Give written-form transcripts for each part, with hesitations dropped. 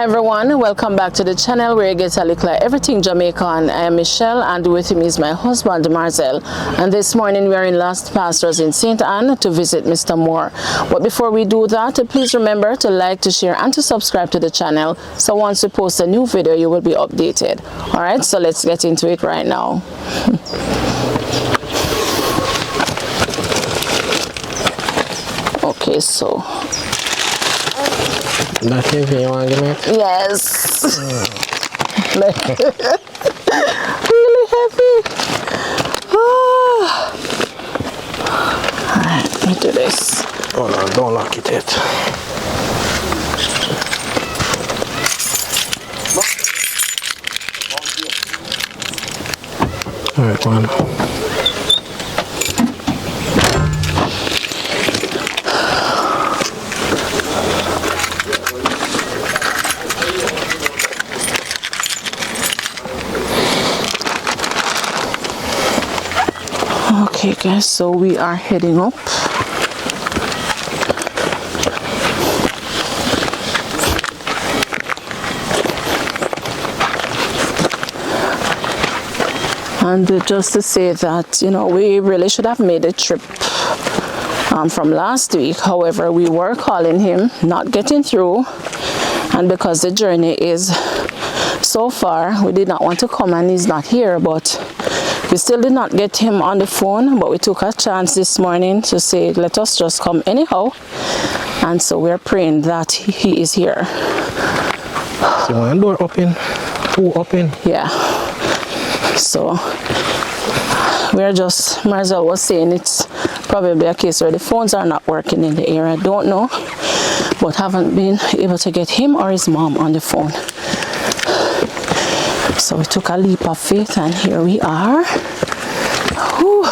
everyone, welcome back to the channel where you get a Likkle everything Jamaican. I am Michelle and with me is my husband Marcel, and this morning we are in Last Pastures in St. Anne to visit Mr. Moore. But before we do that, please remember to like, to share and to subscribe to the channel, so once we post a new video you will be updated. Alright, so let's get into it right now. Okay, so that's heavy, you want to give me it? yes. Really heavy. Oh. Alright, let me do this. Oh no, don't lock it yet. Alright, one. Okay guys, so we are heading up. And just to say that, you know, we really should have made a trip from last week. However, we were calling him, not getting through, and because the journey is so far, we did not want to come and he's not here. But we still did not get him on the phone, but we took a chance this morning to say, let us just come anyhow. And so we're praying that he is here. So one door open, two open. Yeah. So we're just, Marcel was saying it's probably a case where the phones are not working in the area. I don't know, but haven't been able to get him or his mom on the phone. So we took a leap of faith and here we are. Whew.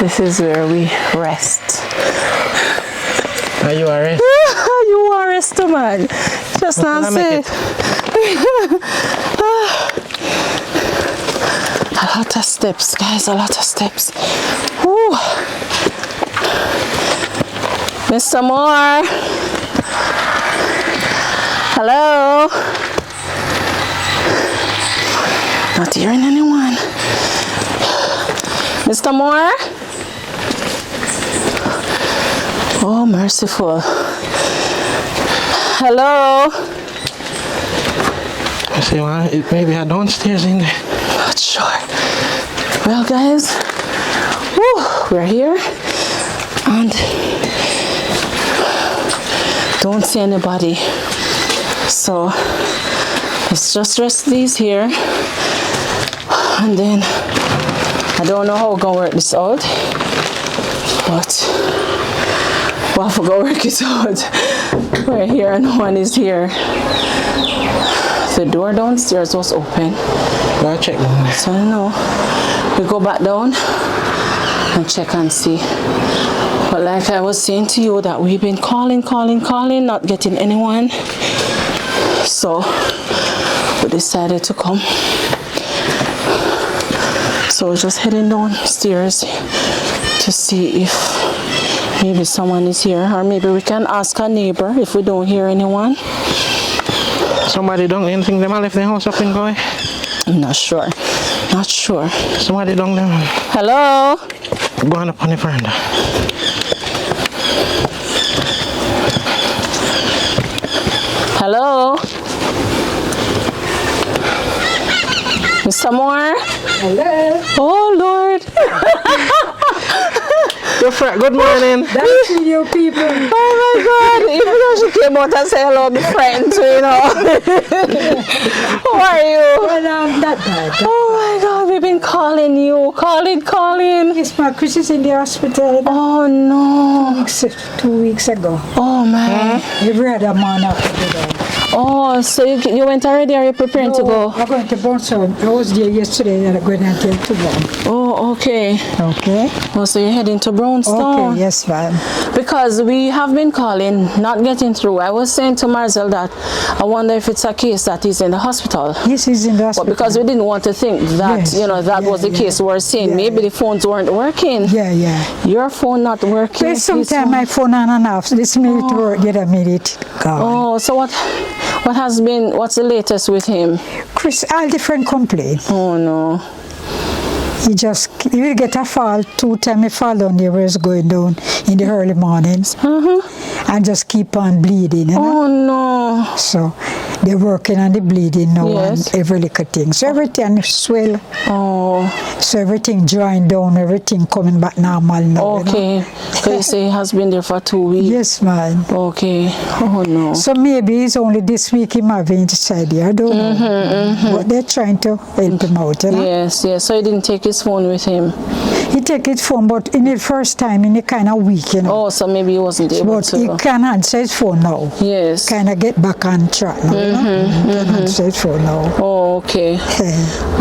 This is where we rest. Are you a rest? You are rest, man. Just not say. A lot of steps, guys, a lot of steps. Whew. Mr. Moore. Hello. Not hearing anyone. Mr. Moore. Oh, merciful. Hello. I say, well, it maybe I downstairs in there. Not sure. Well, guys, we're here and don't see anybody. So let's just rest these here, and then I don't know how we're gonna work this out, but we'll have to go work it out. We're here and no one is here. The door downstairs was open. I'll check down there. So I don't know. We go back down and check and see. But like I was saying to you, that we've been calling, not getting anyone. So we decided to come. So we're just heading downstairs to see if maybe someone is here, or maybe we can ask a neighbor if we don't hear anyone. Somebody don't anything them left their house up in Goy? I'm not sure. Not sure. Somebody don't them. Hello? Go on up on the veranda. Hello? Mr. Moore? Hello. Oh, Lord. Good morning. That's to you people. Oh, my God. Even though she came out and said hello, my friend, too, you know. How are you? Well, I'm not bad. Oh, my God. We've been calling you. Calling. Yes, my Chris is in the hospital. Oh, no. 2 weeks ago. Oh, man. Every other man up there. Oh, so you went already? Are you preparing to go? I'm going to Bonsall. I was there yesterday and I'm going until tomorrow. Oh, okay. Okay. Oh, so you're heading to Brownstone? Okay, yes, ma'am. Because we have been calling, not getting through. I was saying to Marcel that I wonder if it's a case that he's in the hospital. hospital. Yes, he's in the hospital. But because we didn't want to think that, Yes. that was the case, we were saying maybe the phones weren't working. Yeah. Your phone not working. Well, sometimes my phone on and off. This minute work, the other minute gone. Oh, so what's the latest with him? Chris, all different complaints. Oh no. He will get a fall 2 times. He fall down there where it's going down in the early mornings. And just keep on bleeding. Oh no. So they're working on the bleeding now and every little thing. So everything swell. Oh. So everything drying down, everything coming back normal now. Okay. So you say he has been there for 2 weeks? Yes, man. Okay. Oh no. So maybe it's only this week he might be inside there. I don't know. But they're trying to help him out. Yes. So he didn't take his phone with him? He take his phone, but in the first time, in the kind of week, Oh, so maybe he wasn't able to. But he can answer his phone now. Yes. Kind of get back on track now. He can answer his phone now. Oh, okay.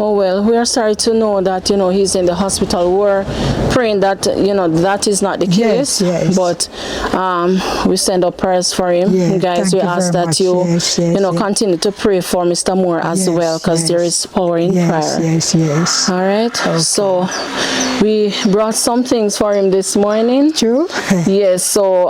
Oh, well, we are sorry to know that, he's in the hospital. We're praying that, that is not the case. Yes. But we send up prayers for him. Yeah, guys, we ask that you, continue to pray for Mr. Moore as well, because there is power in prayer. Yes. All right. Okay. So we brought some things for him this morning. True. Yes. So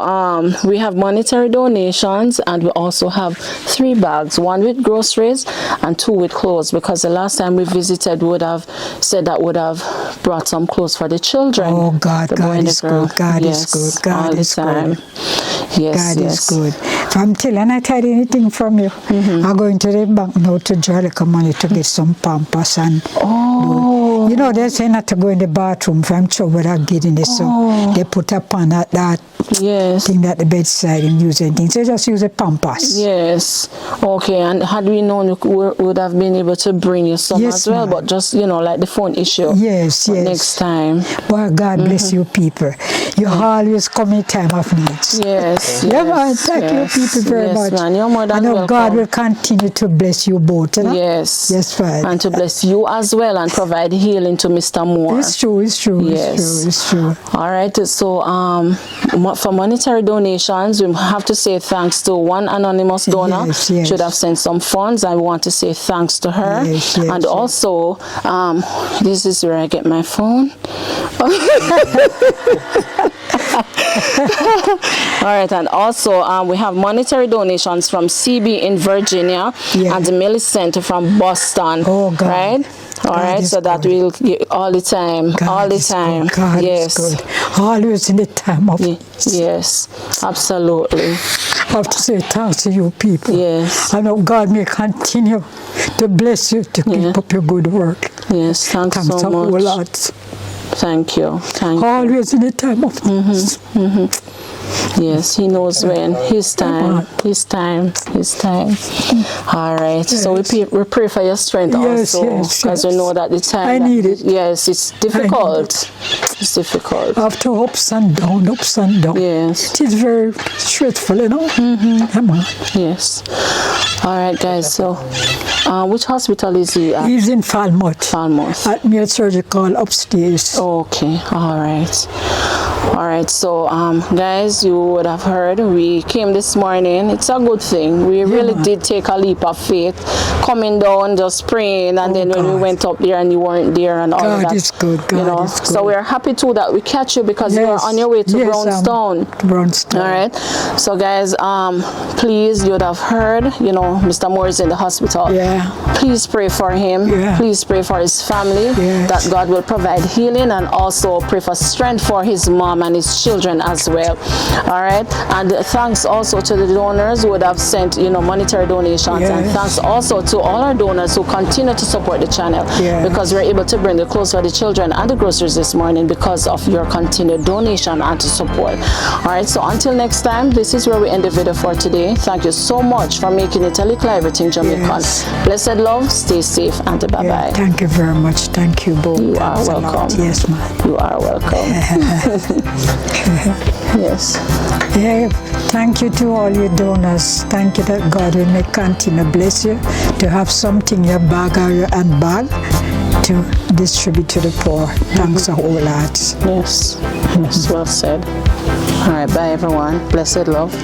we have monetary donations, and we also have 3 bags, 1 with groceries and 2 with clothes, because the last time we visited would have said that would have brought some clothes for the children. Oh God, God is good. God is good. God is good. Yes, God is good. If I'm telling I tell anything from you, I'm going to the bank now to draw like money to get some Pampers and they're saying not to go in the bathroom if I'm trouble without getting this. So they put up on that thing at the bedside and use anything. So just use a Pampers. Yes. Okay. And had we known, we would have been able to bring you some as well, but just, like the phone issue. Yes. Next time. Well, God bless you people. You always come in time of needs. Yes. Man. Thank you people very much. Man. You're more than I know welcome. God will continue to bless you both. Yes. Yes, fine. And to bless you as well and provide healing to Mr. Moore. It's true. Yes. It's true. All right. So for monetary donations, we have to say thanks to one anonymous donor. Yes. Should have sent some funds. I want to say thanks to her. Yes. And also, this is where I get my phone. All right, and also we have monetary donations from CB in Virginia and Millicent from Boston. Oh God. Right? All right, so that we'll get all the time. God is good. Always in the time of yes, absolutely. I have to say thanks to you people. Yes. I know God may continue to bless you to keep up your good work. Yes, thanks so much. A whole lot. Thank you. Always in the time of Yes, he knows when. His time. All right. Yes. So we pray for your strength also, because we know that the time. I need it. Yes, it's difficult. It's difficult. After ups and downs. Yes. It is very stressful, Come on. Yes. All right, guys. So, which hospital is he at? He's in Falmouth. At Mere Surgical upstairs. Okay. All right. So, guys, you would have heard we came this morning. It's a good thing. We really did take a leap of faith, coming down, just praying, and then when we went up there and you weren't there and all of that. God is good. God is good. So we're happy too that we catch you because you are on your way to Brownstone. Brownstone. All right. So, guys, please, you would have heard, Mr. Moore is in the hospital. Yeah. Please pray for him. Yeah. Please pray for his family, that God will provide healing, and also pray for strength for his mom and his children as well. All right. And thanks also to the donors who would have sent, monetary donations, and thanks also to all our donors who continue to support the channel, because we're able to bring the clothes for the children and the groceries this morning because of your continued donation and to support. All right. So until next time, this is where we end the video for today. Thank you so much for making it a Likkle Everyting Jamaican. Blessed love, stay safe, and bye-bye. Thank you very much. Thank you both. You are welcome. Yes, ma'am. You are welcome. Yes. Yeah, thank you to all your donors. Thank you that God will make continue bless you to have something in your bag or your handbag to distribute to the poor. Thanks a whole lot. Yes. Yes, well said. All right, bye everyone. Blessed love.